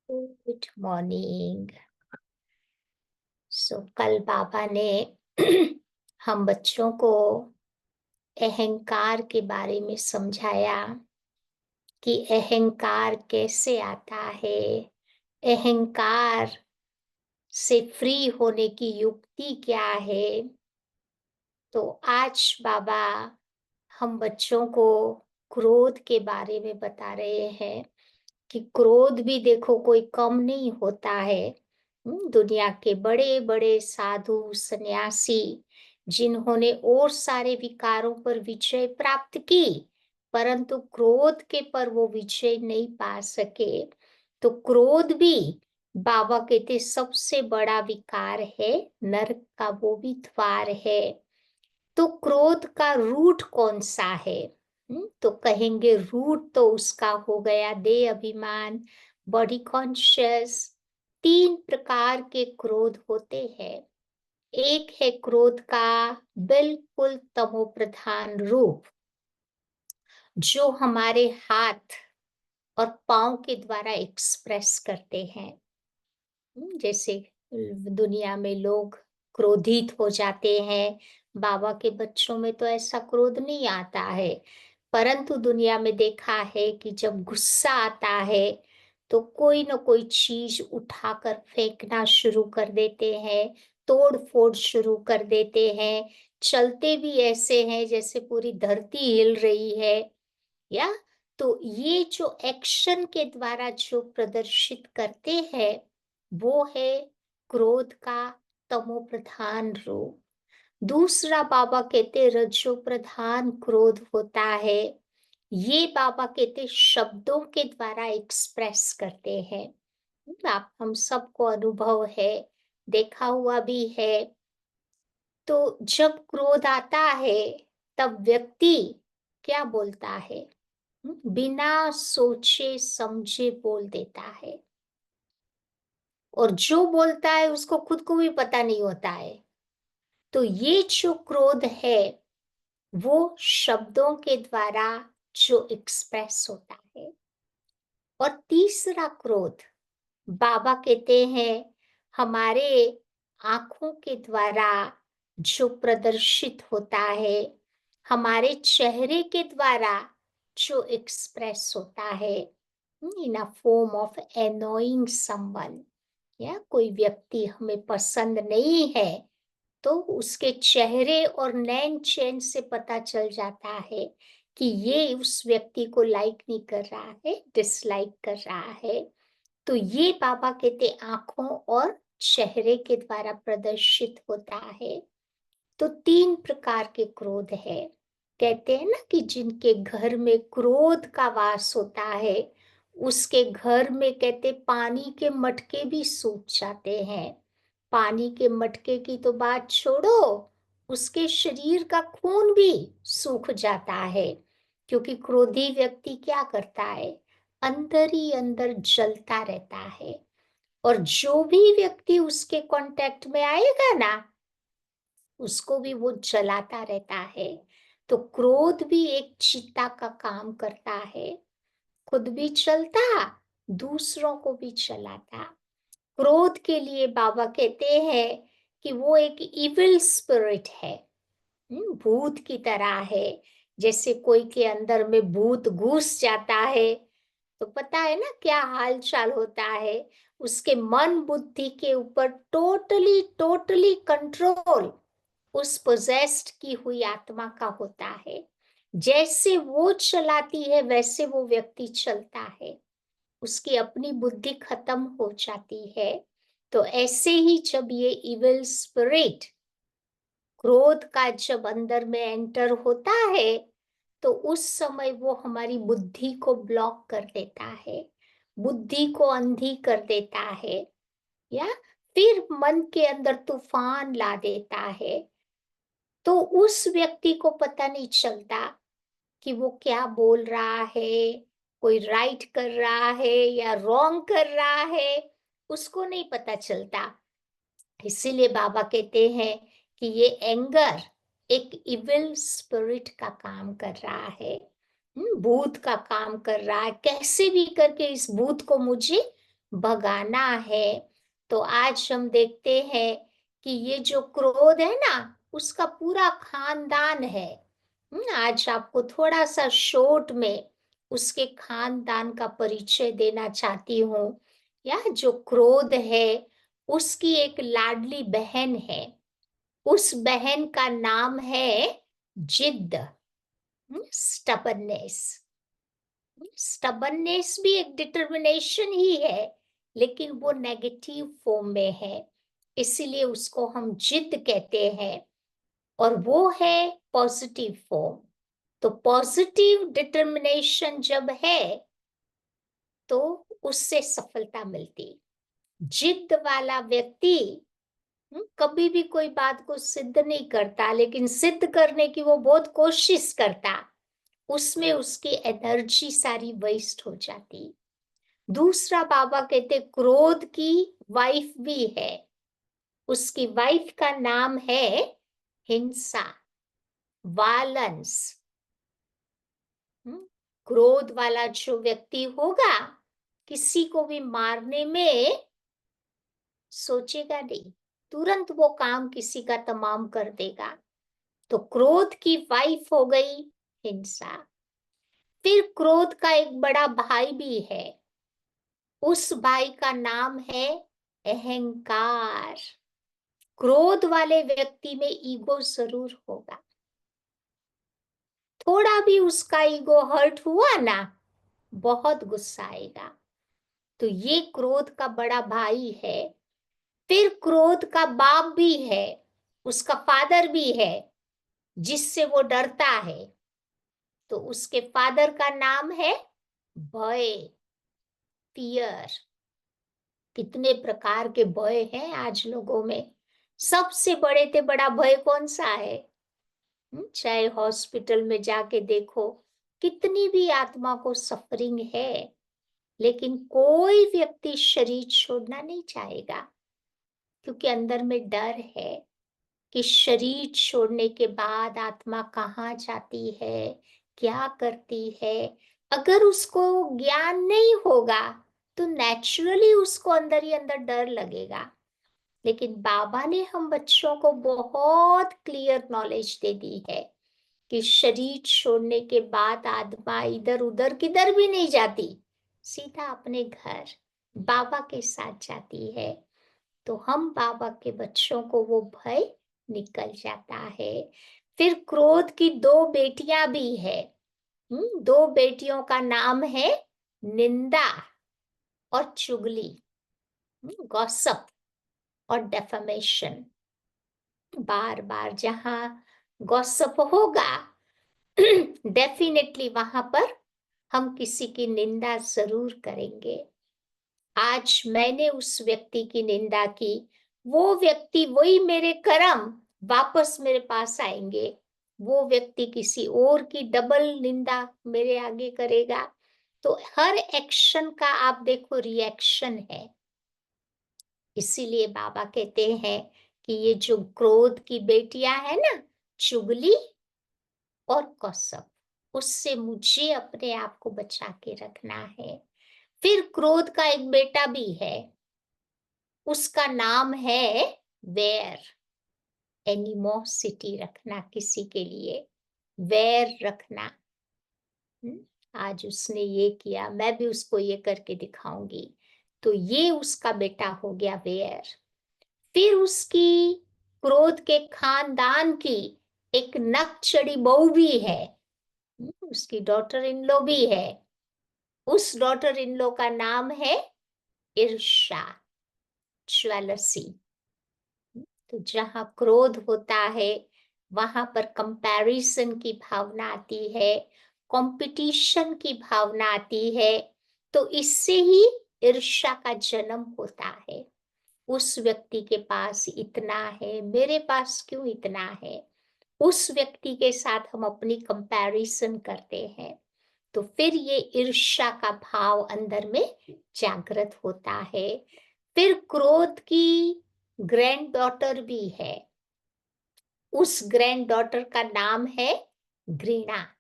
Good morning. कल बाबा ने हम बच्चों को अहंकार के बारे में समझाया कि अहंकार कैसे आता है, अहंकार से फ्री होने की युक्ति क्या है। तो आज बाबा हम बच्चों को क्रोध के बारे में बता रहे हैं कि क्रोध भी देखो कोई कम नहीं होता है। दुनिया के बड़े बड़े साधु सन्यासी जिन्होंने और सारे विकारों पर विजय प्राप्त की, परंतु क्रोध के पर वो विजय नहीं पा सके। तो क्रोध भी बाबा कहते सबसे बड़ा विकार है, नरक का वो भी द्वार है। तो क्रोध का रूट कौन सा है? तो कहेंगे रूट तो उसका हो गया देह अभिमान, बॉडी कॉन्शियस। तीन प्रकार के क्रोध होते हैं। एक है क्रोध का बिल्कुल तमो प्रधान रूप, जो हमारे हाथ और पांव के द्वारा एक्सप्रेस करते हैं। जैसे दुनिया में लोग क्रोधित हो जाते हैं, बाबा के बच्चों में तो ऐसा क्रोध नहीं आता है, परंतु दुनिया में देखा है कि जब गुस्सा आता है तो कोई न कोई चीज उठाकर फेंकना शुरू कर देते हैं, तोड़ फोड़ शुरू कर देते हैं, चलते भी ऐसे हैं जैसे पूरी धरती हिल रही है। या तो ये जो एक्शन के द्वारा जो प्रदर्शित करते हैं वो है क्रोध का तमो प्रधान रूप। दूसरा बाबा कहते रजो प्रधान क्रोध होता है। ये बाबा कहते शब्दों के द्वारा एक्सप्रेस करते हैं। आप हम सबको अनुभव है, देखा हुआ भी है। तो जब क्रोध आता है तब व्यक्ति क्या बोलता है? बिना सोचे समझे बोल देता है, और जो बोलता है उसको खुद को भी पता नहीं होता है। तो ये जो क्रोध है वो शब्दों के द्वारा जो एक्सप्रेस होता है। और तीसरा क्रोध बाबा कहते हैं हमारे आंखों के द्वारा जो प्रदर्शित होता है, हमारे चेहरे के द्वारा जो एक्सप्रेस होता है, in a form of annoying someone. या कोई व्यक्ति हमें पसंद नहीं है तो उसके चेहरे और नैन चैन से पता चल जाता है कि ये उस व्यक्ति को लाइक नहीं कर रहा है, डिसलाइक कर रहा है। तो ये बाबा कहते आंखों और चेहरे के द्वारा प्रदर्शित होता है। तो तीन प्रकार के क्रोध है। कहते हैं ना कि जिनके घर में क्रोध का वास होता है उसके घर में कहते पानी के मटके भी सूख जाते हैं। पानी के मटके की तो बात छोड़ो, उसके शरीर का खून भी सूख जाता है। क्योंकि क्रोधी व्यक्ति क्या करता है? अंदर ही अंदर जलता रहता है, और जो भी व्यक्ति उसके कांटेक्ट में आएगा ना उसको भी वो जलाता रहता है। तो क्रोध भी एक चिता का काम करता है, खुद भी चलता, दूसरों को भी चलाता। क्रोध के लिए बाबा कहते हैं कि वो एक इविल स्पिरिट है, भूत की तरह है। जैसे कोई के अंदर में भूत घुस जाता है तो पता है ना क्या हाल चाल होता है। उसके मन बुद्धि के ऊपर टोटली टोटली कंट्रोल उस पोजेस्ड की हुई आत्मा का होता है। जैसे वो चलाती है वैसे वो व्यक्ति चलता है, उसकी अपनी बुद्धि खत्म हो जाती है। तो ऐसे ही जब ये इविल स्पिरिट क्रोध का जब अंदर में एंटर होता है तो उस समय वो हमारी बुद्धि को ब्लॉक कर देता है, बुद्धि को अंधी कर देता है, या फिर मन के अंदर तूफान ला देता है। तो उस व्यक्ति को पता नहीं चलता कि वो क्या बोल रहा है, कोई राइट कर रहा है या रॉन्ग कर रहा है, उसको नहीं पता चलता। इसीलिए बाबा कहते हैं कि ये एंगर एक इविल स्पिरिट का काम कर रहा है, भूत का काम कर रहा है। कैसे भी करके इस भूत को मुझे भगाना है। तो आज हम देखते हैं कि ये जो क्रोध है ना, उसका पूरा खानदान है। आज आपको थोड़ा-सा शॉर्ट में उसके खानदान का परिचय देना चाहती हूँ। यह जो क्रोध है, उसकी एक लाडली बहन है। उस बहन का नाम है जिद्द, स्टबर्ननेस। स्टबर्ननेस भी एक डिटर्मिनेशन ही है, लेकिन वो नेगेटिव फॉर्म में है, इसीलिए उसको हम जिद कहते हैं। और वो है पॉजिटिव फॉर्म। तो पॉजिटिव डिटर्मिनेशन जब है तो उससे सफलता मिलती। जिद वाला व्यक्ति कभी भी कोई बात को सिद्ध नहीं करता, लेकिन सिद्ध करने की वो बहुत कोशिश करता, उसमें उसकी एनर्जी सारी वेस्ट हो जाती। दूसरा बाबा कहते क्रोध की वाइफ भी है। उसकी वाइफ का नाम है हिंसा, वायलेंस। क्रोध वाला जो व्यक्ति होगा, किसी को भी मारने में सोचेगा नहीं, तुरंत वो काम किसी का तमाम कर देगा। तो क्रोध की वाइफ हो गई हिंसा। फिर क्रोध का एक बड़ा भाई भी है। उस भाई का नाम है अहंकार। क्रोध वाले व्यक्ति में ईगो जरूर होगा। थोड़ा भी उसका ईगो हर्ट हुआ ना, बहुत गुस्सा आएगा। तो ये क्रोध का बड़ा भाई है। फिर क्रोध का बाप भी है, उसका फादर भी है, जिससे वो डरता है। तो उसके फादर का नाम है भय, फियर। कितने प्रकार के भय हैं आज लोगों में। सबसे बड़े से बड़ा भय कौन सा है? चाहे हॉस्पिटल में जाके देखो, कितनी भी आत्मा को सफरिंग है, लेकिन कोई व्यक्ति शरीर छोड़ना नहीं चाहेगा, क्योंकि अंदर में डर है कि शरीर छोड़ने के बाद आत्मा कहाँ जाती है, क्या करती है। अगर उसको ज्ञान नहीं होगा तो नेचुरली उसको अंदर ही अंदर डर लगेगा। लेकिन बाबा ने हम बच्चों को बहुत क्लियर नॉलेज दे दी है कि शरीर छोड़ने के बाद आत्मा इधर उधर किधर भी नहीं जाती, सीधा अपने घर बाबा के साथ जाती है। तो हम बाबा के बच्चों को वो भय निकल जाता है। फिर क्रोध की दो बेटियां भी है। दो बेटियों का नाम है निंदा और चुगली, गॉसिप और डेफेमेशन। बार बार जहां गॉसिप होगा डेफिनेटली वहां पर हम किसी की निंदा जरूर करेंगे। आज मैंने उस व्यक्ति की निंदा की, वो व्यक्ति वही मेरे कर्म वापस मेरे पास आएंगे। वो व्यक्ति किसी और की डबल निंदा मेरे आगे करेगा। तो हर एक्शन का आप देखो रिएक्शन है। इसीलिए बाबा कहते हैं कि ये जो क्रोध की बेटियां है ना, चुगली और कौसब, उससे मुझे अपने आप को बचा के रखना है। फिर क्रोध का एक बेटा भी है, उसका नाम है वैर। एनिमोसिटी रखना किसी के लिए, वैर रखना। आज उसने ये किया, मैं भी उसको ये करके दिखाऊंगी। तो ये उसका बेटा हो गया वैर। फिर उसकी क्रोध के खानदान की एक नक चढ़ी बहू भी है। उसकी डॉटर इन लॉ भी है। उस डॉटर इन लॉ का नाम है ईर्ष्या, ज्वेलसी। तो जहां क्रोध होता है वहां पर कंपैरिजन की भावना आती है, कंपटीशन की भावना आती है। तो इससे ही ईर्ष्या का जन्म होता है। उस व्यक्ति के पास इतना है, मेरे पास क्यों इतना है? उस व्यक्ति के साथ हम अपनी कंपैरिजन करते हैं। तो फिर ये ईर्ष्या का भाव अंदर में जागृत होता है। फिर क्रोध की ग्रैंड डॉटर भी है। उस ग्रैंड डॉटर का नाम है घृणा।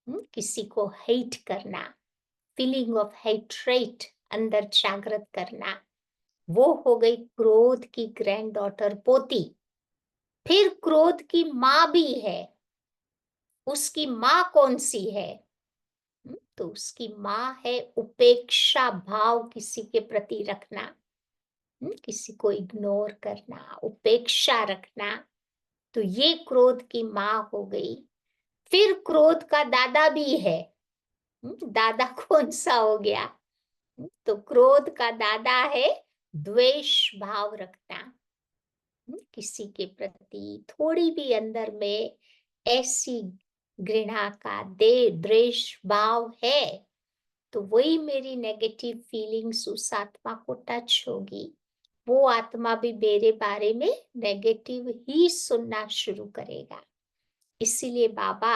किसी को हेट करना, फीलिंग ऑफ हेट्रेट अंदर जागृत करना। वो हो गई क्रोध की ग्रैंड डॉटर, पोती। फिर क्रोध की माँ भी है। उसकी माँ कौन सी है? तो उसकी माँ है उपेक्षा भाव, किसी के प्रति रखना, किसी को इग्नोर करना, उपेक्षा रखना। तो ये क्रोध की माँ हो गई। फिर क्रोध का दादा भी है। दादा कौन सा हो गया? तो क्रोध का दादा है द्वेष भाव रखना। किसी के प्रति थोड़ी भी अंदर में ऐसी घृणा का दे द्वेष भाव है, तो वही मेरी नेगेटिव फीलिंग्स उस आत्मा को टच होगी। वो आत्मा भी मेरे बारे में नेगेटिव ही सुनना शुरू करेगा। इसीलिए बाबा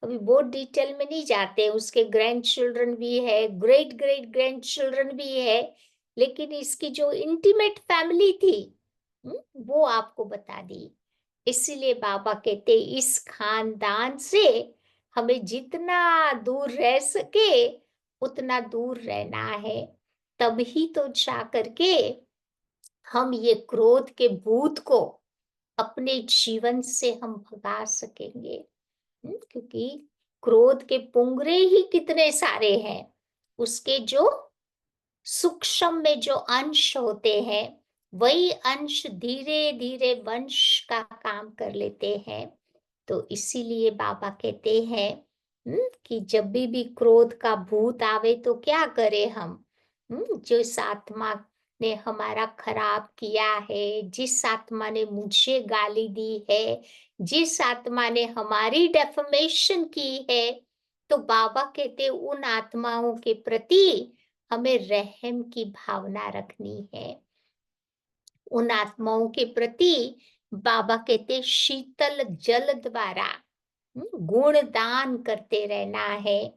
अभी बहुत डिटेल में नहीं जाते, उसके ग्रैंड चिल्ड्रन भी है, ग्रेट ग्रेट ग्रैंड चिल्ड्रन भी है, लेकिन इसकी जो इंटीमेट फैमिली थी, वो आपको बता दी। इसीलिए बाबा कहते इस खानदान से हमें जितना दूर रह सके उतना दूर रहना है। तभी तो जा करके हम ये क्रोध के भूत को अपने जीवन से हम भगा सकेंगे। क्योंकि क्रोध के पुंगरे ही कितने सारे हैं। उसके जो सूक्ष्म में जो अंश होते हैं, वही अंश धीरे धीरे वंश का काम कर लेते हैं। तो इसीलिए बाबा कहते हैं कि जब भी क्रोध का भूत आवे तो क्या करें हम? जिस आत्मा ने हमारा खराब किया है, जिस आत्मा ने मुझे गाली दी है, जिस आत्मा ने हमारी डेफमेशन की है, तो बाबा कहते उन आत्माओं के प्रति हमें रहम की भावना रखनी है। उन आत्माओं के प्रति बाबा कहते शीतल जल द्वारा गुण दान करते रहना है।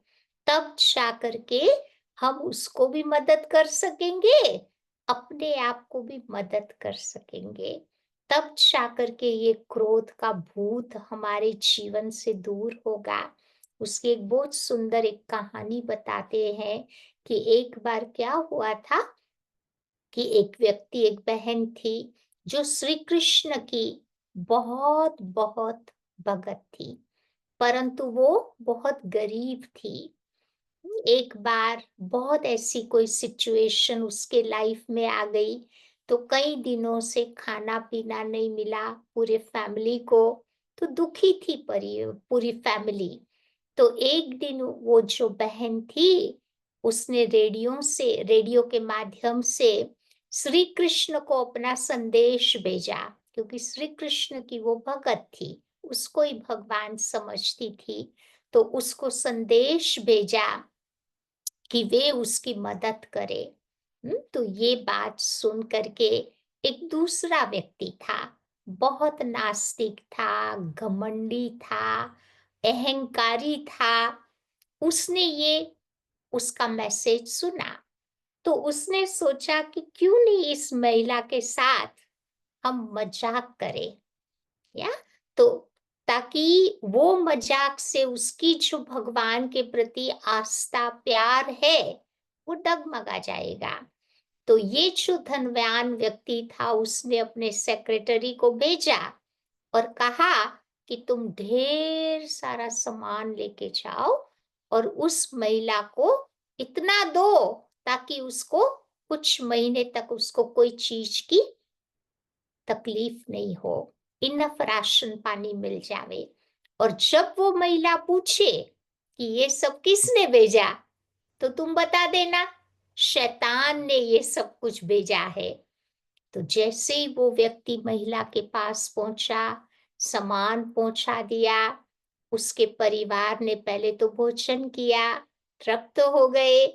तब जा करके हम उसको भी मदद कर सकेंगे, अपने आप को भी मदद कर सकेंगे। तब जा करके ये क्रोध का भूत हमारे जीवन से दूर होगा। उसकी एक बहुत सुंदर एक कहानी बताते हैं कि एक बार क्या हुआ था कि एक व्यक्ति, एक बहन थी जो श्री कृष्ण की बहुत बहुत भगत थी, परंतु वो बहुत गरीब थी। एक बार बहुत ऐसी कोई सिचुएशन उसके लाइफ में आ गई, तो कई दिनों से खाना पीना नहीं मिला पूरे फैमिली को। तो दुखी थी पूरी फैमिली। तो एक दिन वो जो बहन थी, उसने रेडियो के माध्यम से श्री कृष्ण को अपना संदेश भेजा, क्योंकि श्री कृष्ण की वो भगत थी, उसको ही भगवान समझती थी। तो उसको संदेश भेजा कि वे उसकी मदद करे। तो ये बात सुन करके एक दूसरा व्यक्ति था, बहुत नास्तिक था, घमंडी था, अहंकारी था। उसने ये उसका मैसेज सुना, तो उसने सोचा कि क्यों नहीं इस महिला के साथ हम मजाक करें, या तो ताकि वो मजाक से उसकी जो भगवान के प्रति आस्था प्यार है वो डगमगा जाएगा। तो ये जो धनवान व्यक्ति था, उसने अपने सेक्रेटरी को भेजा और कहा कि तुम ढेर सारा सामान लेके जाओ और उस महिला को इतना दो ताकि उसको कुछ महीने तक उसको कोई चीज की तकलीफ नहीं हो, इनफ राशन पानी मिल जावे। और जब वो महिला पूछे कि ये सब किसने भेजा, तो तुम बता देना शैतान ने ये सब कुछ भेजा है। तो जैसे ही वो व्यक्ति महिला के पास पहुंचा, सामान पहुंचा दिया, उसके परिवार ने पहले तो भोजन किया, तृप्त हो गए।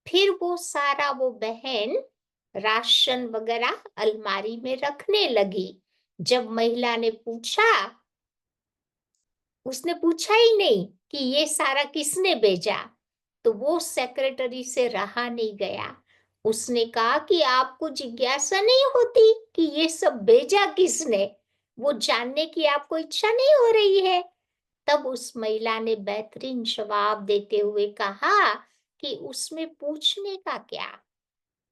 फिर वो सारा वो बहन राशन वगैरह अलमारी में रखने लगी। जब महिला ने पूछा, उसने पूछा ही नहीं कि ये सारा किसने भेजा, तो वो सेक्रेटरी से रहा नहीं गया। उसने कहा कि आपको जिज्ञासा नहीं होती कि ये सब भेजा किसने, वो जानने की आपको इच्छा नहीं हो रही है? तब उस महिला ने बेहतरीन जवाब देते हुए कहा कि उसमें पूछने का क्या,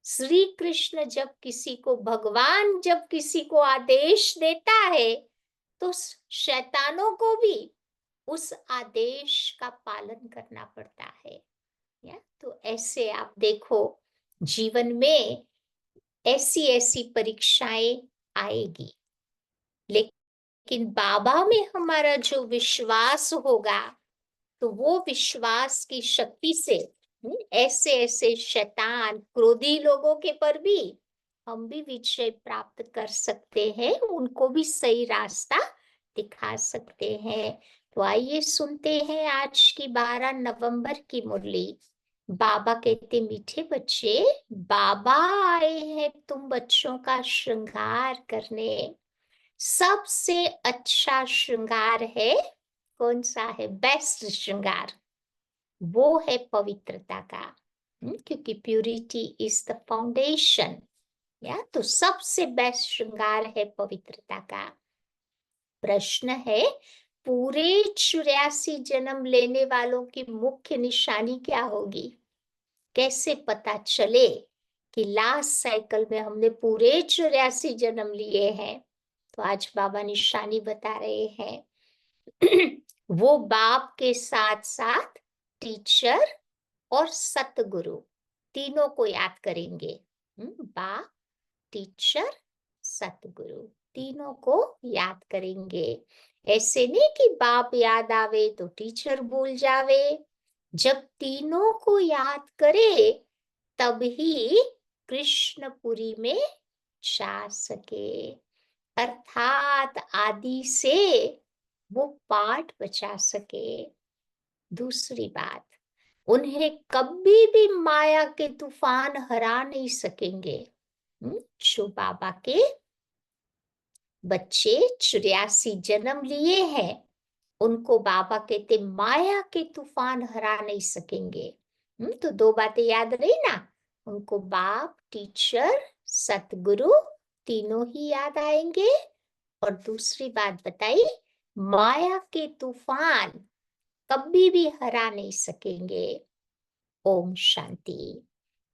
श्री कृष्ण जब किसी को, भगवान जब किसी को आदेश देता है, तो शैतानों को भी उस आदेश का पालन करना पड़ता है। या तो ऐसे आप देखो, जीवन में ऐसी ऐसी परीक्षाएं आएगी, लेकिन बाबा में हमारा जो विश्वास होगा, तो वो विश्वास की शक्ति से ऐसे ऐसे शैतान क्रोधी लोगों के पर भी हम भी विजय प्राप्त कर सकते हैं, उनको भी सही रास्ता दिखा सकते हैं। तो आइए सुनते हैं आज की 12 नवंबर की मुरली। बाबा कहते, मीठे बच्चे, बाबा आए हैं तुम बच्चों का श्रृंगार करने। सबसे अच्छा श्रृंगार है, कौन सा है? बेस्ट श्रृंगार वो है पवित्रता का। क्योंकि प्यूरिटी इज द फाउंडेशन। या तो सबसे बेस्ट श्रृंगार है पवित्रता का। प्रश्न है, पूरे 84 जन्म लेने वालों की मुख्य निशानी क्या होगी? कैसे पता चले कि लास्ट साइकिल में हमने पूरे 84 जन्म लिए हैं? तो आज बाबा निशानी बता रहे हैं। वो बाप के साथ साथ टीचर और सतगुरु तीनों को याद करेंगे। बाप, टीचर, सतगुरु तीनों को याद करेंगे। ऐसे नहीं कि बाप याद आवे तो टीचर भूल जावे। जब तीनों को याद करे तब ही कृष्णपुरी में जा सके, अर्थात आदि से वो पाठ बचा सके। दूसरी बात, उन्हें कभी भी माया के तूफान हरा नहीं सकेंगे। जो बाबा के बच्चे 84 जन्म लिए हैं, उनको बाबा कहते माया के तूफान हरा नहीं सकेंगे। तो दो बातें याद रही ना, उनको बाप, टीचर, सतगुरु तीनों ही याद आएंगे। और दूसरी बात बताई, माया के तूफान कभी भी हरा नहीं सकेंगे। ओम शांति।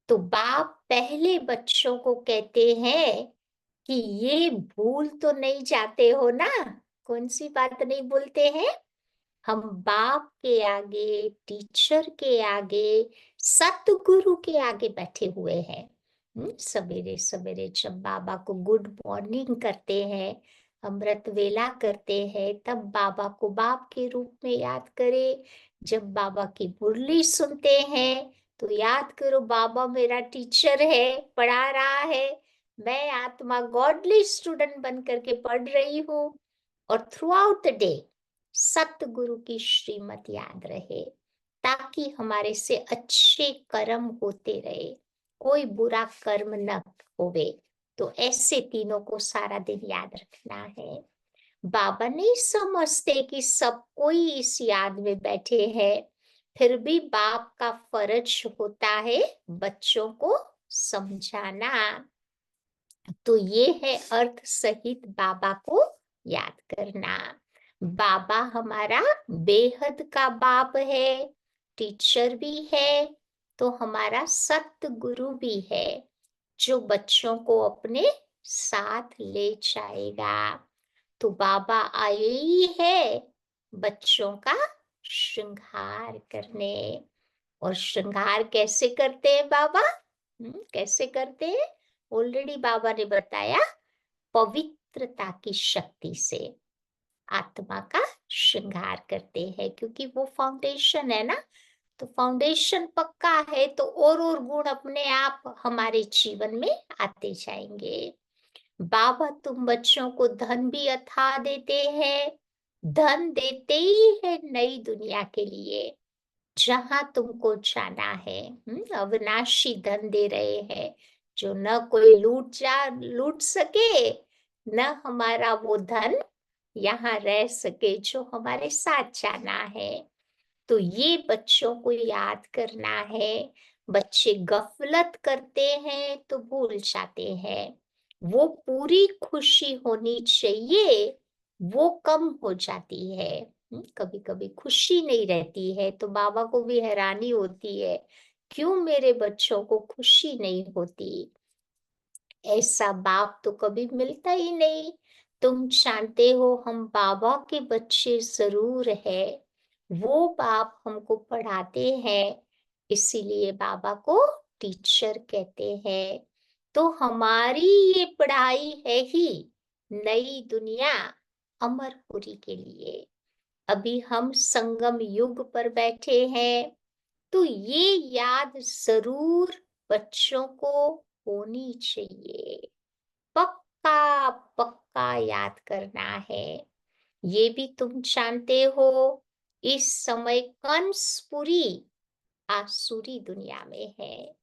तो बाप पहले बच्चों को कहते हैं कि ये भूल तो नहीं जाते हो ना? कौन सी बात नहीं भूलते हैं? हम बाप के आगे, टीचर के आगे, सतगुरु के आगे बैठे हुए हैं। सवेरे सवेरे जब बाबा को गुड मॉर्निंग करते हैं, अमृत वेला करते हैं, तब बाबा को बाप के रूप में याद करें। जब बाबा की मुरली सुनते हैं तो याद करो, बाबा मेरा टीचर है, पढ़ा रहा है, मैं आत्मा गॉडली स्टूडेंट बन करके पढ़ रही हूँ। और थ्रू आउट द डे सतगुरु की श्रीमत याद रहे, ताकि हमारे से अच्छे कर्म होते रहे, कोई बुरा कर्म न होवे। तो ऐसे तीनों को सारा दिन याद रखना है। बाबा नहीं समझते कि सब कोई इस याद में बैठे हैं, फिर भी बाप का फर्ज होता है बच्चों को समझाना। तो ये है अर्थ सहित बाबा को याद करना। बाबा हमारा बेहद का बाप है, टीचर भी है, तो हमारा सतगुरु भी है, जो बच्चों को अपने साथ ले जाएगा। तो बाबा आए ही है बच्चों का श्रृंगार करने। और श्रृंगार कैसे करते हैं बाबा? कैसे करते हैं? ऑलरेडी बाबा ने बताया, पवित्रता की शक्ति से आत्मा का श्रृंगार करते हैं, क्योंकि वो फाउंडेशन है ना। तो फाउंडेशन पक्का है तो और गुण अपने आप हमारे जीवन में आते जाएंगे। बाबा तुम बच्चों को धन भी अथाह देते हैं, धन देते ही है नई दुनिया के लिए, जहां तुमको जाना है। अविनाशी धन दे रहे हैं, जो न कोई लूट सके, न हमारा वो धन यहाँ रह सके, जो हमारे साथ जाना है। तो ये बच्चों को याद करना है। बच्चे गफलत करते हैं तो भूल जाते हैं, वो पूरी खुशी होनी चाहिए, वो कम हो जाती है। कभी कभी खुशी नहीं रहती है तो बाबा को भी हैरानी होती है क्यों मेरे बच्चों को खुशी नहीं होती? ऐसा बाप तो कभी मिलता ही नहीं। तुम जानते हो हम बाबा के बच्चे ज़रूर हैं। वो बाप हमको पढ़ाते हैं, इसीलिए बाबा को टीचर कहते हैं। तो हमारी ये पढ़ाई है ही नई दुनिया अमरपुरी के लिए। अभी हम संगम युग पर बैठे हैं, तो ये याद ज़रूर बच्चों को होनी चाहिए। पक्का पक्का याद करना है। ये भी तुम जानते हो, इस समय कंसपुरी आसुरी दुनिया में है।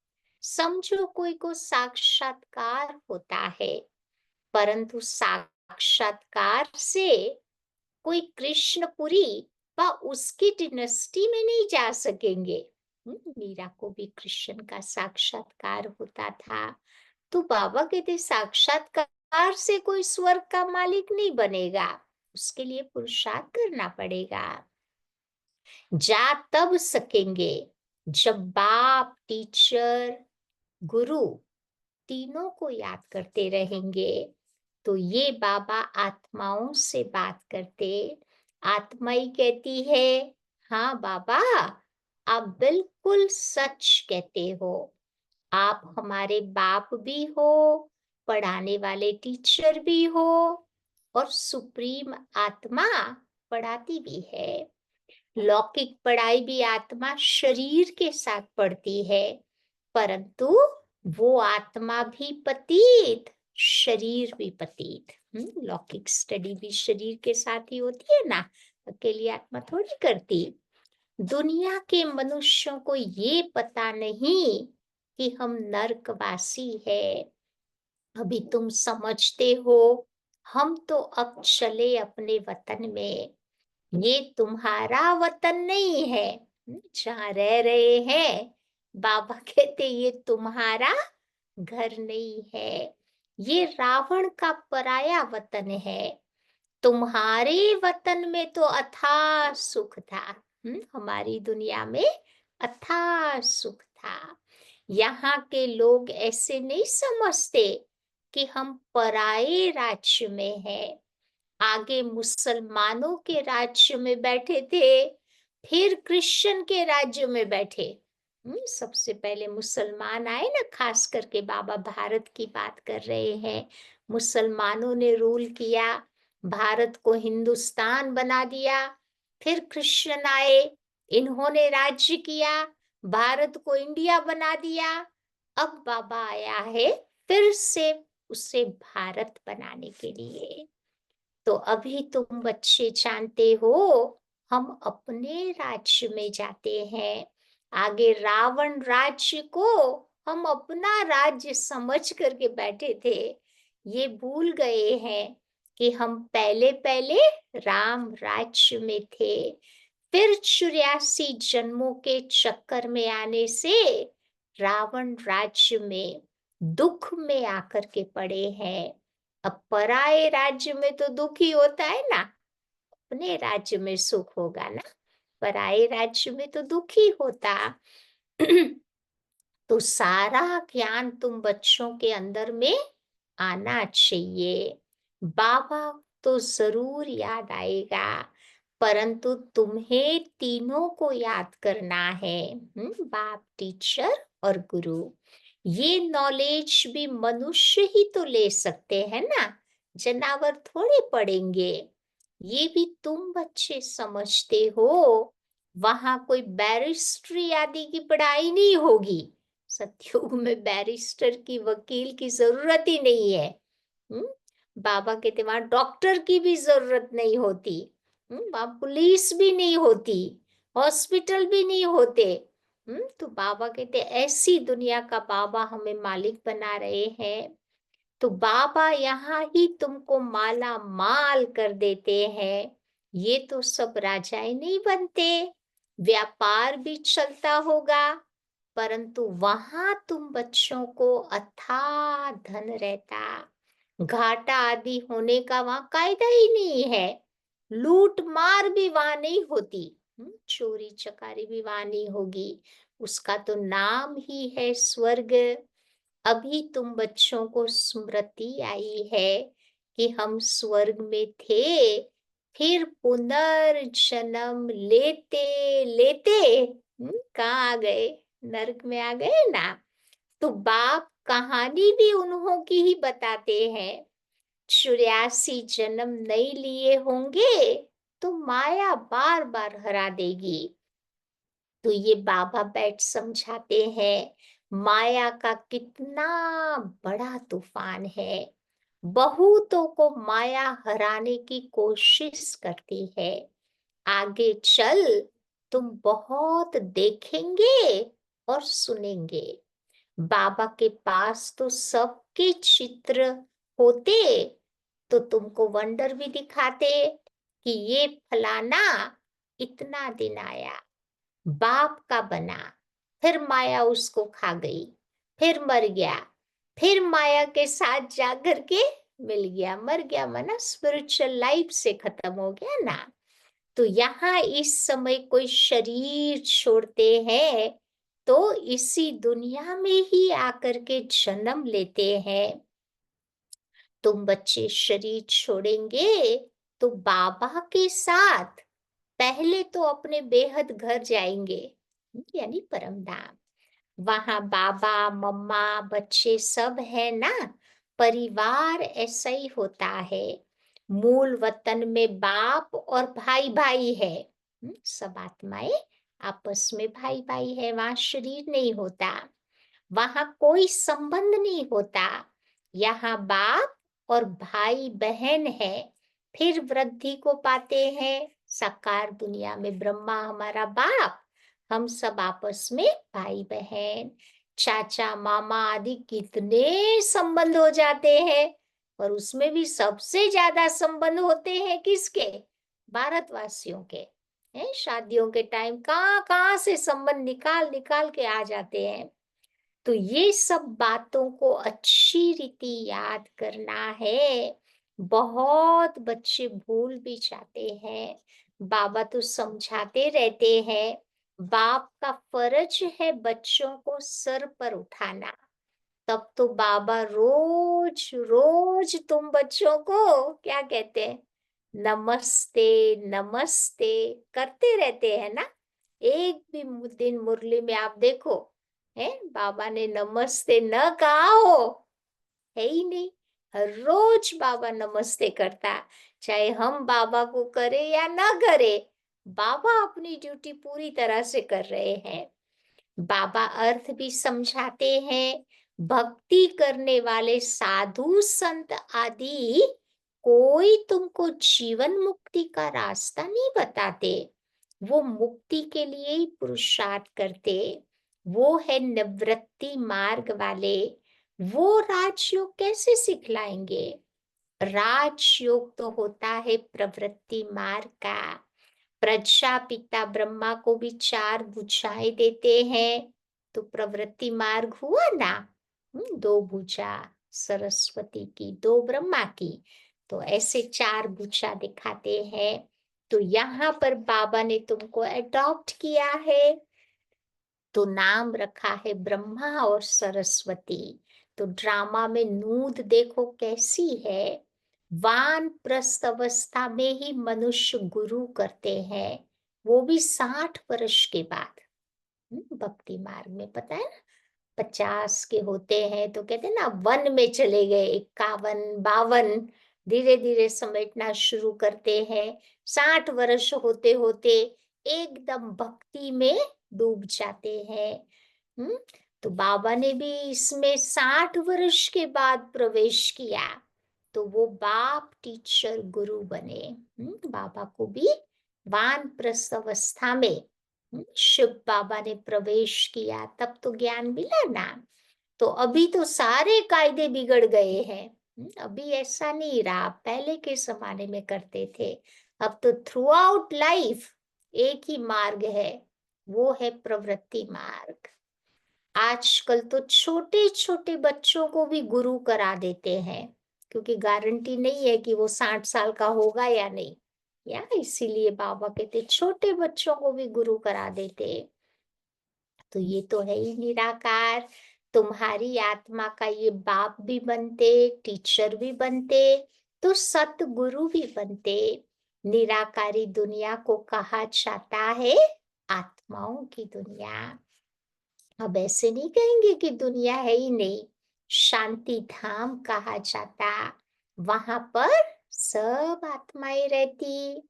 समझो कोई को साक्षात्कार होता है, परंतु साक्षात्कार से कोई कृष्णपुरी व उसकी डिनेस्टी में नहीं जा सकेंगे। मीरा को भी कृष्ण का साक्षात्कार होता था। तो बाबा कहते साक्षात्कार से कोई स्वर्ग का मालिक नहीं बनेगा, उसके लिए पुरुषार्थ करना पड़ेगा। जा तब सकेंगे जब बाप, टीचर, गुरु तीनों को याद करते रहेंगे। तो ये बाबा आत्माओं से बात करते, आत्मा ही कहती है, हाँ बाबा, आप बिल्कुल सच कहते हो। आप हमारे बाप भी हो, पढ़ाने वाले टीचर भी हो, और सुप्रीम आत्मा पढ़ाती भी है। लौकिक पढ़ाई भी आत्मा शरीर के साथ पढ़ती है, परंतु वो आत्मा भी पतित, शरीर भी पतित। लौकिक स्टडी भी शरीर के साथ ही होती है ना, अकेली आत्मा थोड़ी करती। दुनिया के मनुष्यों को ये पता नहीं कि हम नरकवासी है। अभी तुम समझते हो, हम तो अब चले अपने वतन में। ये तुम्हारा वतन नहीं है जहाँ रह रहे हैं। बाबा कहते ये तुम्हारा घर नहीं है, ये रावण का पराया वतन है। तुम्हारे वतन में तो अथाह सुख था। हमारी दुनिया में अथाह सुख था। यहाँ के लोग ऐसे नहीं समझते कि हम पराये राज्य में हैं। आगे मुसलमानों के राज्य में बैठे थे, फिर क्रिश्चियन के राज्य में बैठे। सबसे पहले मुसलमान आए ना, खास करके बाबा भारत की बात कर रहे हैं। मुसलमानों ने रूल किया, भारत को हिंदुस्तान बना दिया। फिर क्रिश्चियन आए, इन्होंने राज्य किया, भारत को इंडिया बना दिया। अब बाबा आया है फिर से उसे भारत बनाने के लिए। तो अभी तुम बच्चे जानते हो, हम अपने राज्य में जाते हैं। आगे रावण राज्य को हम अपना राज्य समझ करके बैठे थे। ये भूल गए हैं कि हम पहले पहले राम राज्य में थे। फिर 84 जन्मों के चक्कर में आने से रावण राज्य में दुख में आकर के पड़े हैं। अब पराये राज्य में तो दुख ही होता है ना, अपने राज्य में सुख होगा ना, पराये राज्य में तो दुख ही होता। तो सारा ज्ञान तुम बच्चों के अंदर में आना चाहिए। बाबा तो जरूर याद आएगा, परंतु तुम्हें तीनों को याद करना है। बाप, टीचर और गुरु। ये नॉलेज भी मनुष्य ही तो ले सकते हैं ना, जानवर थोड़े पढ़ेंगे। ये भी तुम बच्चे समझते हो। वहां कोई बैरिस्ट्री आदि की पढ़ाई नहीं होगी। सतयुग में बैरिस्टर की, वकील की जरूरत ही नहीं है। बाबा कहते वहां डॉक्टर की भी जरूरत नहीं होती। वहां पुलिस भी नहीं होती, हॉस्पिटल भी नहीं होते। तो बाबा कहते ऐसी दुनिया का बाबा हमें मालिक बना रहे हैं। तो बाबा यहाँ ही तुमको माला माल कर देते हैं। ये तो सब राजाएं नहीं बनते, व्यापार भी चलता होगा, परंतु वहां तुम बच्चों को अथाह धन रहता। घाटा आदि होने का वहां कायदा ही नहीं है, लूट मार भी वहां नहीं होती। चोरी चकारी भी वहां नहीं होगी। उसका तो नाम ही है स्वर्ग। अभी तुम बच्चों को स्मृति आई है कि हम स्वर्ग में थे, फिर पुनर्जन्म लेते लेते कहाँ आ गए? नरक में आ गए ना। तो बाप कहानी भी उन्हों की ही बताते हैं। 84 जन्म नहीं लिए होंगे तो माया बार बार हरा देगी। तो ये बाबा बैठ समझाते हैं माया का कितना बड़ा तूफान है। बहुतों को माया हराने की कोशिश करती है। आगे चल तुम बहुत देखेंगे और सुनेंगे। बाबा के पास तो सबके चित्र होते तो तुमको वंडर भी दिखाते कि ये फलाना इतना दिन आया, बाप का बना, फिर माया उसको खा गई, फिर मर गया, फिर माया के साथ जाकर के मिल गया। मर गया माना स्पिरिचुअल लाइफ से खत्म हो गया ना। तो यहाँ इस समय कोई शरीर छोड़ते हैं तो इसी दुनिया में ही आकर के जन्म लेते हैं। तुम बच्चे शरीर छोड़ेंगे तो बाबा के साथ पहले तो अपने बेहद घर जाएंगे, यानी परम धाम। वहां बाबा मम्मा बच्चे सब है ना। परिवार ऐसा ही होता है। मूल वतन में बाप और भाई भाई है। सब आत्माएं आपस में भाई भाई है, वहां शरीर नहीं होता, वहां कोई संबंध नहीं होता। यहाँ बाप और भाई बहन है। फिर वृद्धि को पाते हैं साकार दुनिया में। ब्रह्मा हमारा बाप, हम सब आपस में भाई बहन, चाचा मामा आदि कितने संबंध हो जाते हैं। और उसमें भी सबसे ज्यादा संबंध होते हैं किसके? भारतवासियों के। हैं शादियों के टाइम कहाँ कहाँ से संबंध निकाल निकाल के आ जाते हैं। तो ये सब बातों को अच्छी रीति याद करना है। बहुत बच्चे भूल भी जाते हैं। बाबा तो समझाते रहते हैं बाप का फर्ज है बच्चों को सर पर उठाना। तब तो बाबा रोज रोज तुम बच्चों को क्या कहते हैं? नमस्ते नमस्ते करते रहते हैं ना। एक भी दिन मुरली में आप देखो है बाबा ने नमस्ते न कहा हो? है ही नहीं। हर रोज बाबा नमस्ते करता, चाहे हम बाबा को करे या ना करे, बाबा अपनी ड्यूटी पूरी तरह से कर रहे हैं। बाबा अर्थ भी समझाते हैं। भक्ति करने वाले साधु संत आदि कोई तुमको जीवन मुक्ति का रास्ता नहीं बताते। वो मुक्ति के लिए ही पुरुषार्थ करते। वो है निवृत्ति मार्ग वाले। वो राजयोग कैसे सिखलाएंगे? राजयोग तो होता है प्रवृत्ति मार्ग का। प्रजापिता ब्रह्मा को भी 4 भुजाएं देते हैं तो प्रवृत्ति मार्ग हुआ ना। 2 भुजा सरस्वती की, 2 ब्रह्मा की, तो ऐसे 4 भुजा दिखाते हैं। तो यहाँ पर बाबा ने तुमको अडॉप्ट किया है तो नाम रखा है ब्रह्मा और सरस्वती। तो ड्रामा में नूद देखो कैसी है। वानप्रस्थ अवस्था में ही मनुष्य गुरु करते हैं, वो भी 60 वर्ष के बाद। भक्ति मार्ग में पता है ना 50 के होते हैं तो कहते हैं ना वन में चले गए, 51 52 धीरे धीरे समेटना शुरू करते हैं। 60 वर्ष होते होते एकदम भक्ति में डूब जाते हैं। हम्म तो बाबा ने भी इसमें 60 वर्ष के बाद प्रवेश किया तो वो बाप टीचर गुरु बने। बाबा को भी वानप्रस्थ अवस्था में शिव बाबा ने प्रवेश किया तब तो ज्ञान मिला ना। तो अभी तो सारे कायदे बिगड़ गए हैं। अभी ऐसा नहीं रहा, पहले के जमाने में करते थे। अब तो थ्रू आउट लाइफ एक ही मार्ग है, वो है प्रवृत्ति मार्ग। आजकल तो छोटे छोटे बच्चों को भी गुरु करा देते हैं क्योंकि गारंटी नहीं है कि वो 60 साल का होगा या नहीं। या इसीलिए बाबा कहते छोटे बच्चों को भी गुरु करा देते। तो ये तो है ही निराकार। तुम्हारी आत्मा का ये बाप भी बनते, टीचर भी बनते, तो सतगुरु भी बनते। निराकारी दुनिया को कहा जाता है आत्माओं की दुनिया। अब ऐसे नहीं कहेंगे कि दुनिया है ही नहीं, शांति धाम कहा जाता। वहां पर सब आत्माएं रहती।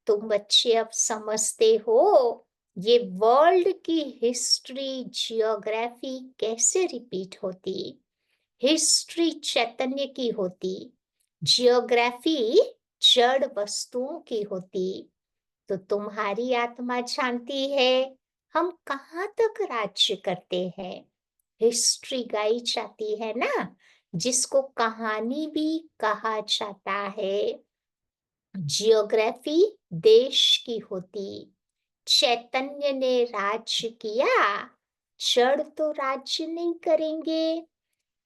तुम बच्चे अब समझते हो ये वर्ल्ड की हिस्ट्री, जियोग्राफी कैसे रिपीट होती। हिस्ट्री चैतन्य की होती, जियोग्राफी जड़ वस्तुओं की होती। तो तुम्हारी आत्मा जानती है हम कहाँ तक राज्य करते हैं। हिस्ट्री गाई जाती है ना, जिसको कहानी भी कहा जाता है। जियोग्राफी देश की होती। चैतन्य ने राज्य किया, जड़ तो राज्य नहीं करेंगे।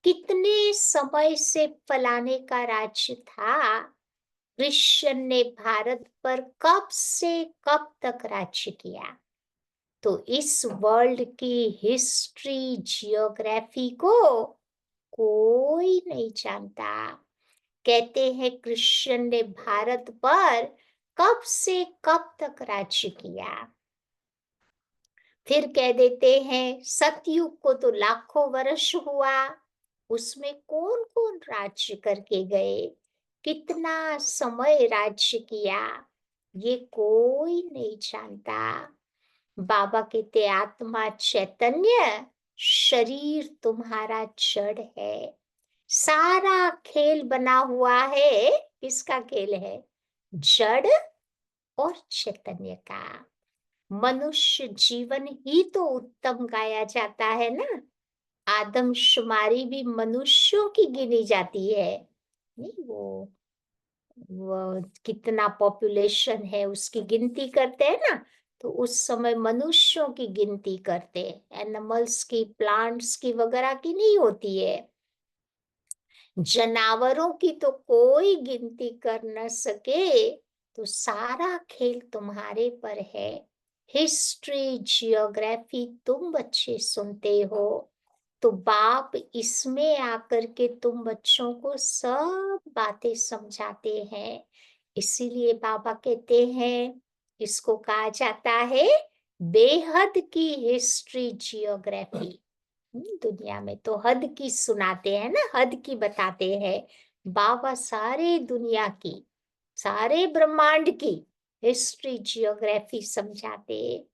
कितने समय से फलाने का राज्य था। क्रिश्चियन ने भारत पर कब से कब तक राज्य किया। तो इस वर्ल्ड की हिस्ट्री, जियोग्राफी को कोई नहीं जानता। कहते हैं क्रिश्चियन ने भारत पर कब से कब तक राज्य किया। फिर कह देते हैं सतयुग को तो लाखों वर्ष हुआ, उसमें कौन कौन राज्य करके गए, कितना समय राज्य किया, ये कोई नहीं जानता। बाबा कहते आत्मा चैतन्य, शरीर तुम्हारा जड़ है। सारा खेल बना हुआ है, किसका खेल है? जड़ और चैतन्य का। मनुष्य जीवन ही तो उत्तम गाया जाता है ना। आदमशुमारी भी मनुष्यों की गिनी जाती है। नहीं, वो कितना पॉपुलेशन है उसकी गिनती करते हैं ना, तो उस समय मनुष्यों की गिनती करते, एनिमल्स की, प्लांट्स की वगैरह की नहीं होती है। जानवरों की तो कोई गिनती कर न सके। तो सारा खेल तुम्हारे पर है। हिस्ट्री, जियोग्राफी तुम बच्चे सुनते हो, तो बाप इसमें आकर के तुम बच्चों को सब बातें समझाते हैं। इसीलिए बाबा कहते हैं इसको कहा जाता है बेहद की हिस्ट्री, जियोग्राफी। दुनिया में तो हद की सुनाते हैं ना, हद की बताते हैं। बाबा सारे दुनिया की, सारे ब्रह्मांड की हिस्ट्री, जियोग्राफी समझाते।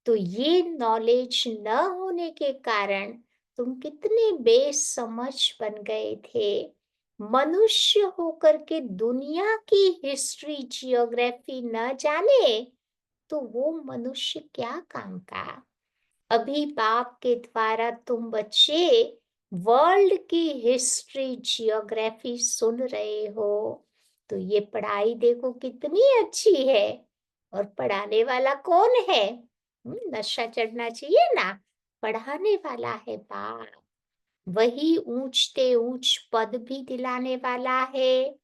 तो ये नॉलेज न होने के कारण तुम कितने बेसमझ बन गए थे। मनुष्य होकर के दुनिया की हिस्ट्री, जियोग्राफी न जाने तो वो मनुष्य क्या काम का। अभी बाप के द्वारा तुम बच्चे वर्ल्ड की हिस्ट्री, जियोग्राफी सुन रहे हो। तो ये पढ़ाई देखो कितनी अच्छी है। और पढ़ाने वाला कौन है? नशा चढ़ना चाहिए ना, पढ़ाने वाला है बाप। वही ऊंचते ऊंच पद भी दिलाने वाला है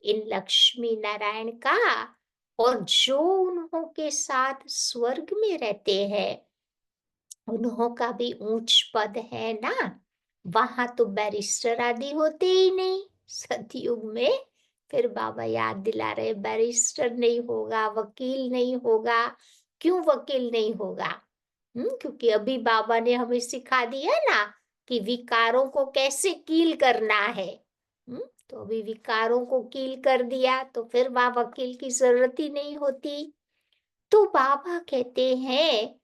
इन लक्ष्मी नारायण का। और जो उन्हों के साथ स्वर्ग में रहते हैं उन्हों का भी ऊंच पद है ना। वहां तो बैरिस्टर आदि होते ही नहीं सतयुग में। फिर बाबा याद दिला रहे बैरिस्टर नहीं होगा, वकील नहीं होगा। क्यों वकील नहीं होगा? क्योंकि अभी बाबा ने हमें सिखा दिया ना कि विकारों को कैसे कील करना है। तो अभी विकारों को कील कर दिया तो फिर वहां वकील की जरूरत ही नहीं होती। तो बाबा कहते हैं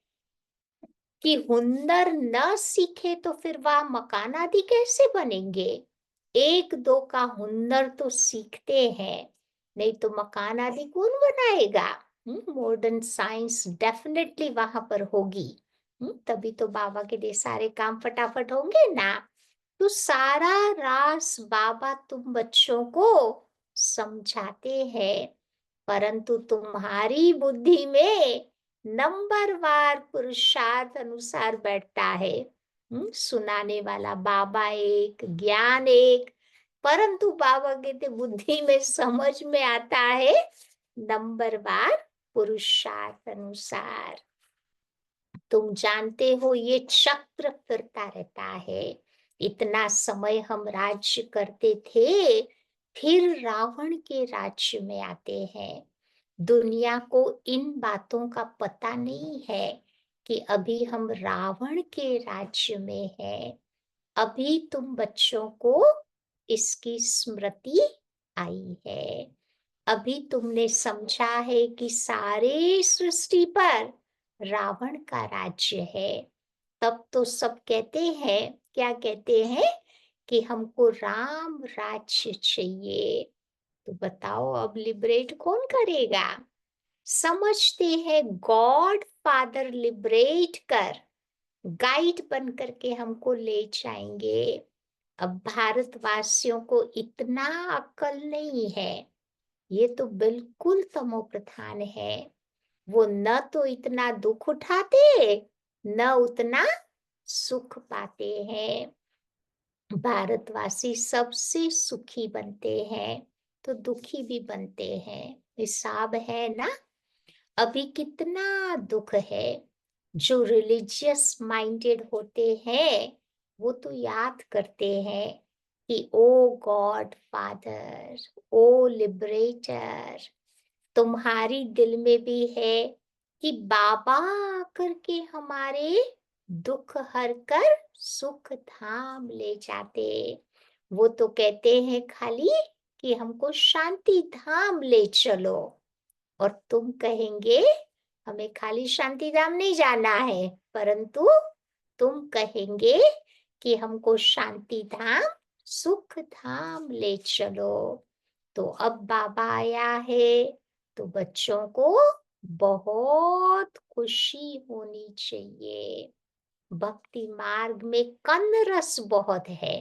कि हुनर न सीखे तो फिर वह मकान आदि कैसे बनेंगे। एक दो का हुनर तो सीखते हैं, नहीं तो मकान आदि कौन बनाएगा। मॉडर्न साइंस डेफिनेटली वहां पर होगी। तभी तो बाबा के लिए सारे काम फटाफट होंगे ना। तो सारा रास बाबा तुम बच्चों को समझाते हैं, परंतु तुम्हारी बुद्धि में नंबरवार पुरुषार्थ अनुसार बैठता है। सुनाने वाला बाबा एक, ज्ञान एक, परंतु बाबा कहते बुद्धि में समझ में आता है नंबरवार पुरुषार्थ अनुसार। तुम जानते हो ये चक्र फिरता रहता है। इतना समय हम राज्य करते थे, फिर रावण के राज्य में आते हैं। दुनिया को इन बातों का पता नहीं है कि अभी हम रावण के राज्य में हैं। अभी तुम बच्चों को इसकी स्मृति आई है। अभी तुमने समझा है कि सारे सृष्टि पर रावण का राज्य है। तब तो सब कहते हैं, क्या कहते हैं, कि हमको राम राज्य चाहिए। तो बताओ अब लिबरेट कौन करेगा? समझते हैं गॉड फादर लिबरेट कर, गाइड बन करके हमको ले जाएंगे। अब भारतवासियों को इतना अक्ल नहीं है, ये तो बिल्कुल तमो प्रधान है। वो न तो इतना दुख उठाते, न उतना सुख पाते हैं। भारतवासी सबसे सुखी बनते हैं तो दुखी भी बनते हैं, हिसाब है ना। अभी कितना दुख है। जो रिलीजियस माइंडेड होते हैं वो तो याद करते हैं कि ओ गॉड फादर, ओ लिबरेटर, तुम्हारी दिल में भी है कि बाबा करके हमारे दुख हर कर सुख धाम ले जाते। वो तो कहते हैं खाली कि हमको शांति धाम ले चलो, और तुम कहेंगे हमें खाली शांति धाम नहीं जाना है, परंतु तुम कहेंगे कि हमको शांति धाम सुख धाम ले चलो। तो अब बाबा आया है तो बच्चों को बहुत खुशी होनी चाहिए। भक्ति मार्ग में कन रस बहुत है,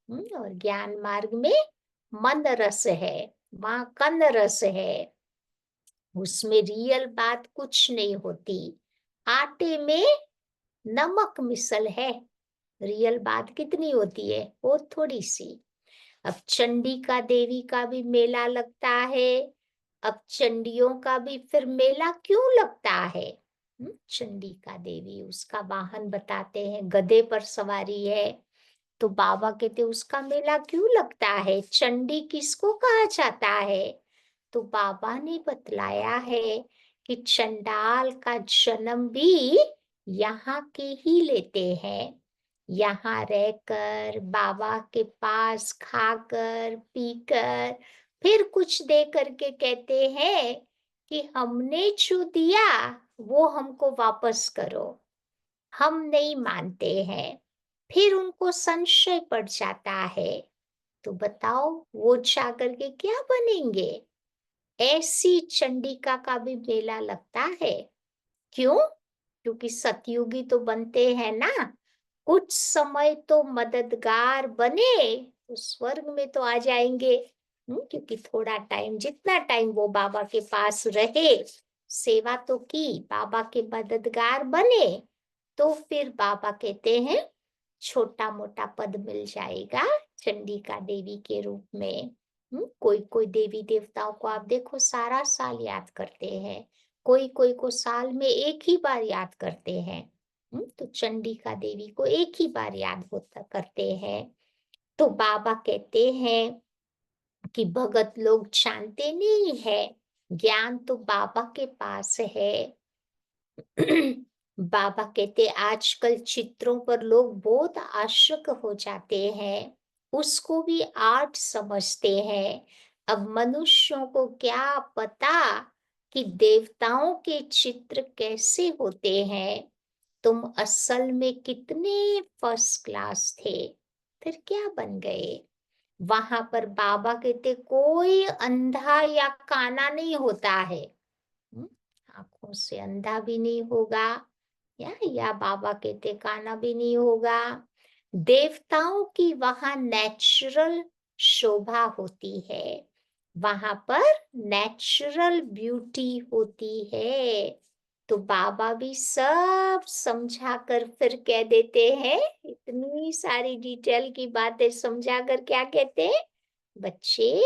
और ज्ञान मार्ग में मन रस है। वहां कन रस है, उसमें रियल बात कुछ नहीं होती। आटे में नमक मिसल है, रियल बात कितनी होती है, वो थोड़ी सी। अब चंडिका देवी का भी मेला लगता है। अब चंडियों का भी फिर मेला क्यों लगता है? चंडिका देवी, उसका वाहन बताते हैं, गधे पर सवारी है। तो बाबा कहते उसका मेला क्यों लगता है? चंडी किसको कहा जाता है? तो बाबा ने बतलाया है कि चंडाल का जन्म भी यहाँ के ही लेते हैं। यहाँ रहकर बाबा के पास खाकर पीकर फिर कुछ दे करके कहते हैं कि हमने जो दिया वो हमको वापस करो। हम नहीं मानते हैं, फिर उनको संशय पड़ जाता है। तो बताओ वो जाकर के क्या बनेंगे? ऐसी चंडिका का भी मेला लगता है। क्यों? क्योंकि सतयुगी तो बनते हैं ना, कुछ समय तो मददगार बने तो स्वर्ग में तो आ जाएंगे। क्योंकि थोड़ा टाइम, जितना टाइम वो बाबा के पास रहे, सेवा तो की, बाबा के मददगार बने, तो फिर बाबा कहते हैं छोटा मोटा पद मिल जाएगा चंडिका देवी के रूप में। कोई कोई देवी देवताओं को आप देखो सारा साल याद करते हैं, कोई कोई को साल में एक ही बार याद करते हैं। तो चंडिका देवी को एक ही बार याद होता करते हैं। तो बाबा कहते हैं कि भगत लोग जानते नहीं है, ज्ञान तो बाबा के पास है। बाबा कहते आजकल चित्रों पर लोग बहुत आशिक हो जाते हैं, उसको भी आर्ट समझते हैं। अब मनुष्यों को क्या पता कि देवताओं के चित्र कैसे होते हैं। तुम असल में कितने फर्स्ट क्लास थे, फिर क्या बन गए? वहां पर बाबा कहते कोई अंधा या काना नहीं होता है। हम्म, आंखों से अंधा भी नहीं होगा, या बाबा कहते काना भी नहीं होगा। देवताओं की वहां नेचुरल शोभा होती है, वहां पर नेचुरल ब्यूटी होती है। तो बाबा भी सब समझा कर फिर कह देते हैं, इतनी सारी डिटेल की बातें समझा कर क्या कहते हैं, बच्चे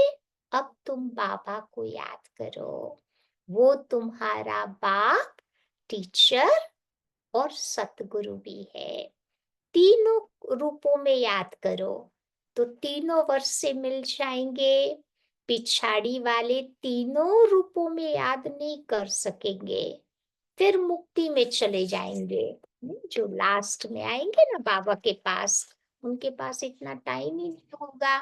अब तुम बाबा को याद करो। वो तुम्हारा बाप, टीचर और सतगुरु भी है। तीनों रूपों में याद करो तो तीनों वर्ष से मिल जाएंगे। पिछाड़ी वाले तीनों रूपों में याद नहीं कर सकेंगे, फिर मुक्ति में चले जाएंगे। जो लास्ट में आएंगे ना बाबा के पास, उनके पास इतना टाइम ही नहीं होगा।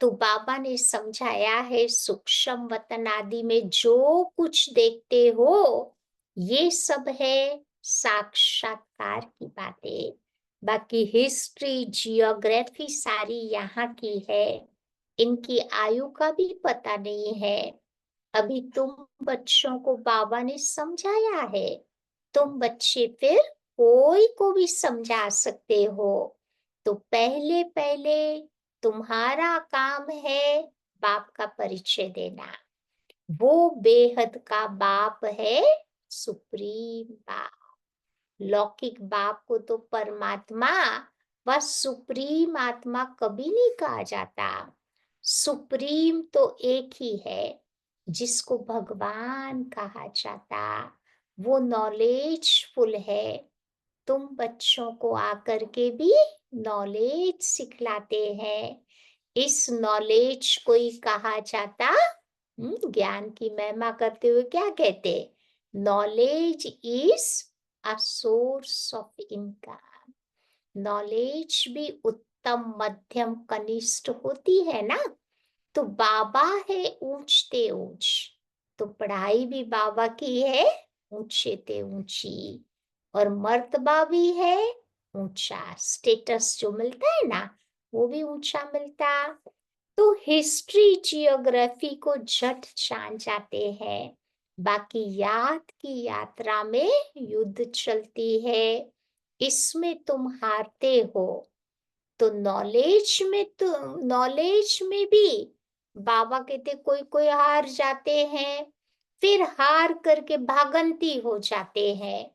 तो बाबा ने समझाया है सूक्ष्म वतन आदि में जो कुछ देखते हो ये सब है साक्षात्कार की बातें। बाकी हिस्ट्री जियोग्राफी सारी यहाँ की है, इनकी आयु का भी पता नहीं है। अभी तुम बच्चों को बाबा ने समझाया है, तुम बच्चे फिर कोई को भी समझा सकते हो। तो पहले पहले तुम्हारा काम है बाप का परिचय देना। वो बेहद का बाप है, सुप्रीम बाप। लौकिक बाप को तो परमात्मा व सुप्रीम आत्मा कभी नहीं कहा जाता। सुप्रीम तो एक ही है जिसको भगवान कहा जाता। वो नॉलेजफुल है। तुम बच्चों को आकर के भी नॉलेज सिखलाते हैं। इस नॉलेज को ही कहा जाता, ज्ञान की महिमा करते हुए क्या कहते? Knowledge is a source of income. Knowledge भी उत्तम मध्यम कनिष्ठ होती है ना। तो बाबा है ऊंचते ऊंच, तो पढ़ाई भी बाबा की है ऊंचे ते ऊंची, और मर्तबा भी है ऊंचा। स्टेटस जो मिलता है ना वो भी ऊंचा मिलता। तो हिस्ट्री जियोग्राफी को झट जान जाते हैं। बाकी याद की यात्रा में युद्ध चलती है, इसमें तुम हारते हो। तो नॉलेज में भी बाबा कहते कोई कोई हार जाते हैं, फिर हार करके भागंती हो जाते हैं।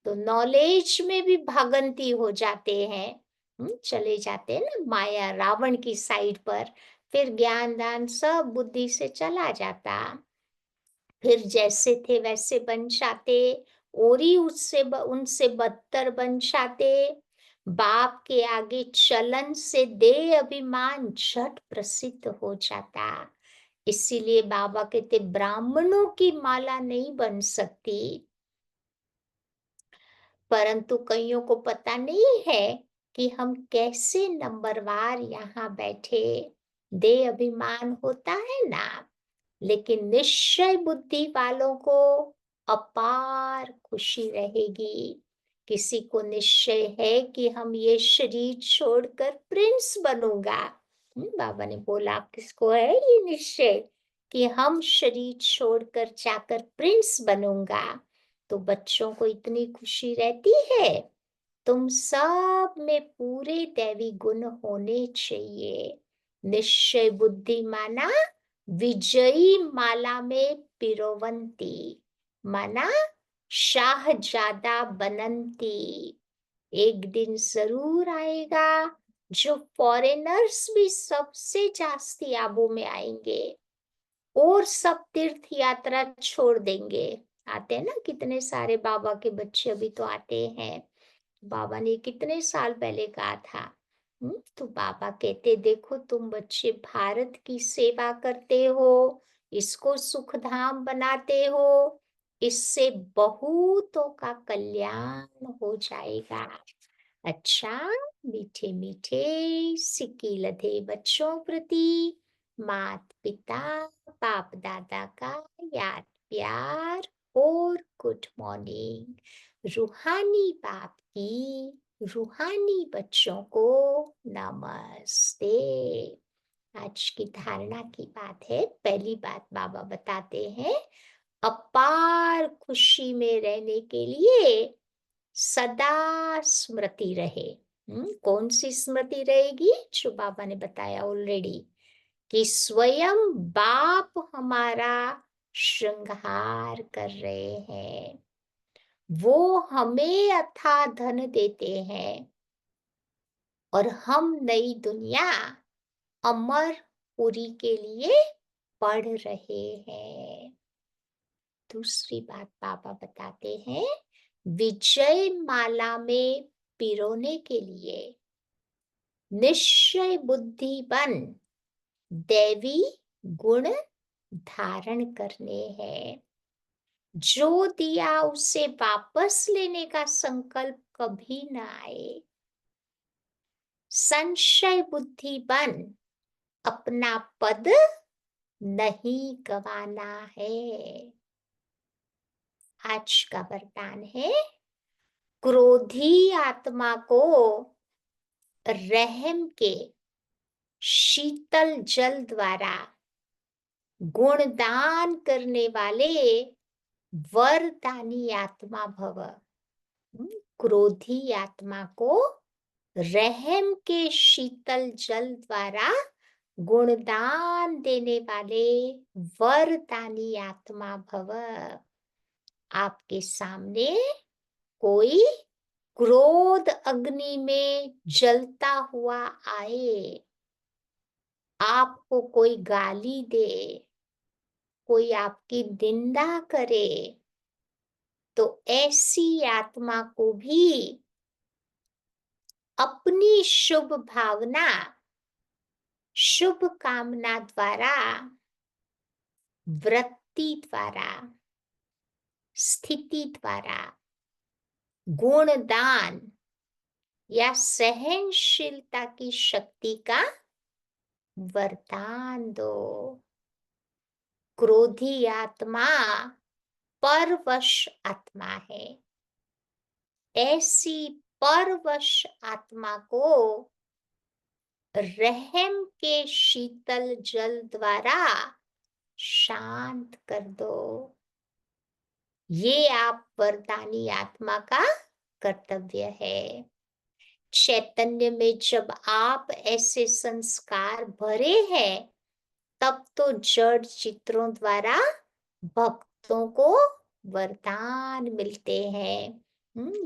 तो नॉलेज में भी भागंती हो जाते हैं, चले जाते हैं ना माया रावण की साइड पर। फिर ज्ञान दान सब बुद्धि से चला जाता, फिर जैसे थे वैसे बन जाते, और ही उनसे बदतर बन जाते। बाप के आगे चलन से दे अभिमान झट प्रसिद्ध हो जाता। इसीलिए बाबा कहते ब्राह्मणों की माला नहीं बन सकती। परंतु कईयों को पता नहीं है कि हम कैसे नंबरवार यहाँ बैठे। दे अभिमान होता है ना, लेकिन निश्चय बुद्धि वालों को अपार खुशी रहेगी। किसी को निश्चय है कि हम ये शरीर छोड़कर प्रिंस बनूंगा। बाबा ने बोला किसको है ये निश्चय कि हम शरीर छोड़कर जाकर प्रिंस बनूंगा। तो बच्चों को इतनी खुशी रहती है। तुम सब में पूरे दैवी गुण होने चाहिए। निश्चय बुद्धि माना विजयी माला में पिरोवंती, माना शाहजादा बनंती। एक दिन जरूर आएगा जो फॉरेनर्स भी सबसे जास्ती आबू में आएंगे और सब तीर्थ यात्रा छोड़ देंगे। आते हैं ना कितने सारे बाबा के बच्चे अभी तो आते हैं। बाबा ने कितने साल पहले कहा था। तो बाबा कहते देखो तुम बच्चे भारत की सेवा करते हो, इसको सुखधाम बनाते हो, इससे बहुतों का कल्याण हो जाएगा। अच्छा, मीठे मीठे सिक्की लधे बच्चों प्रति मात पिता बाप दादा का याद प्यार और गुड मॉर्निंग। रूहानी बाप की रूहानी बच्चों को नमस्ते। आज की धारणा की बात है। पहली बात बाबा बताते हैं, अपार खुशी में रहने के लिए सदा स्मृति रहे। कौन सी स्मृति रहेगी? जो बाबा ने बताया ऑलरेडी कि स्वयं बाप हमारा श्रृंगार कर रहे हैं, वो हमें अथाह धन देते हैं और हम नई दुनिया अमरपुरी के लिए पढ़ रहे हैं। दूसरी बात बाबा बताते हैं, विजय माला में पिरोने के लिए निश्चय बुद्धि बन दैवी गुण धारण करने हैं। जो दिया उसे वापस लेने का संकल्प कभी न आए। संशय बुद्धि बन अपना पद नहीं गवाना है। आज का वरदान है, क्रोधी आत्मा को रहम के शीतल जल द्वारा गुणदान करने वाले वरदानी आत्मा भव। क्रोधी आत्मा को रहम के शीतल जल द्वारा गुणदान देने वाले वरदानी आत्मा भव। आपके सामने कोई क्रोध अग्नि में जलता हुआ आए, आपको कोई गाली दे, कोई आपकी निंदा करे, तो ऐसी आत्मा को भी अपनी शुभ भावना, शुभ कामना द्वारा, वृत्ति द्वारा, स्थिति द्वारा गुणदान या सहनशीलता की शक्ति का वरदान दो। क्रोधी आत्मा परवश आत्मा है। ऐसी परवश आत्मा को रहम के शीतल जल द्वारा शांत कर दो। ये आप वरदानी आत्मा का कर्तव्य है। चैतन्य में जब आप ऐसे संस्कार भरे हैं, तब तो जड़ चित्रों द्वारा भक्तों को वरदान मिलते हैं।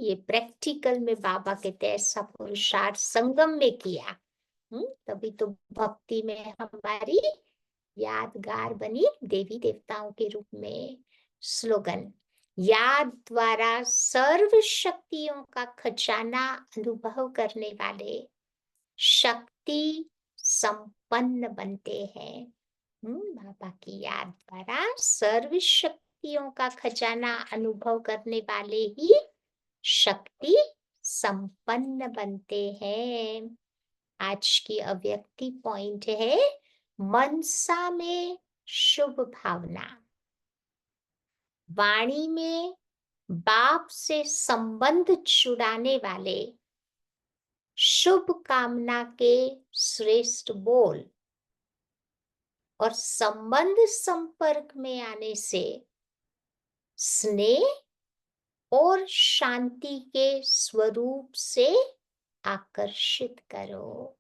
ये प्रैक्टिकल में बाबा कहते हैं ऐसा पुरुषार्थ संगम में किया, तभी तो भक्ति में हमारी यादगार बनी देवी देवताओं के रूप में। स्लोगन, याद द्वारा सर्व शक्तियों का खजाना अनुभव करने वाले शक्ति संपन्न बनते हैं। बाबा की याद द्वारा सर्व शक्तियों का खजाना अनुभव करने वाले ही शक्ति संपन्न बनते हैं। आज की अव्यक्ति पॉइंट है, मनसा में शुभ भावना, वाणी में बाप से संबंध छुड़ाने वाले शुभ कामना के श्रेष्ठ बोल और संबंध संपर्क में आने से स्नेह और शांति के स्वरूप से आकर्षित करो।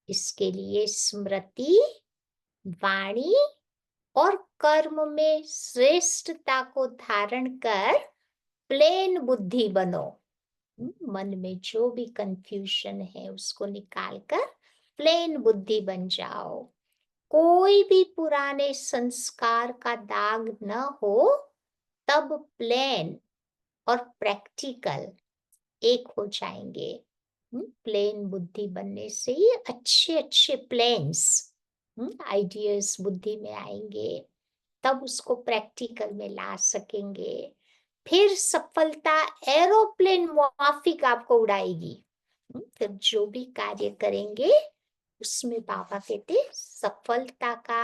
इसके लिए स्मृति, वाणी और कर्म में श्रेष्ठता को धारण कर प्लेन बुद्धि बनो। मन में जो भी कंफ्यूजन है उसको निकालकर प्लेन बुद्धि बन जाओ। कोई भी पुराने संस्कार का दाग न हो, तब प्लेन और प्रैक्टिकल एक हो जाएंगे। प्लेन बुद्धि बनने से ही अच्छे अच्छे प्लेन्स, आइडियाज बुद्धि में आएंगे, तब उसको प्रैक्टिकल में ला सकेंगे। फिर सफलता एरोप्लेन माफिक आपको उड़ाएगी। फिर जो भी कार्य करेंगे उसमें बाबा कहते सफलता का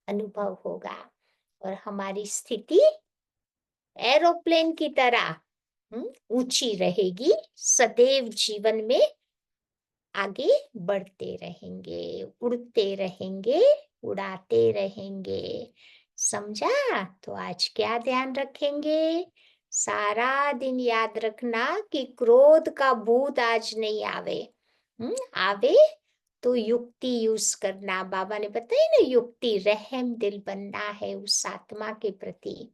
अनुभव होगा और हमारी स्थिति एरोप्लेन की तरह ऊंची रहेगी। सदैव जीवन में आगे बढ़ते रहेंगे, उड़ते रहेंगे, उड़ाते रहेंगे। समझा? तो आज क्या ध्यान रखेंगे? सारा दिन याद रखना कि क्रोध का भूत आज नहीं आवे। आवे तो युक्ति यूज करना। बाबा ने बताया ना, युक्ति, रहम दिल बनना है उस आत्मा के प्रति।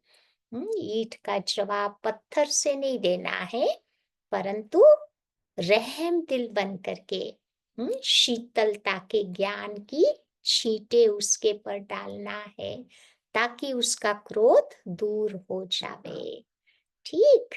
ईंट का जवाब पत्थर से नहीं देना है, परंतु रहम दिल बन करके शीतलता के ज्ञान की छींटे उसके पर डालना है। ताकि उसका क्रोध दूर हो जावे। ठीक?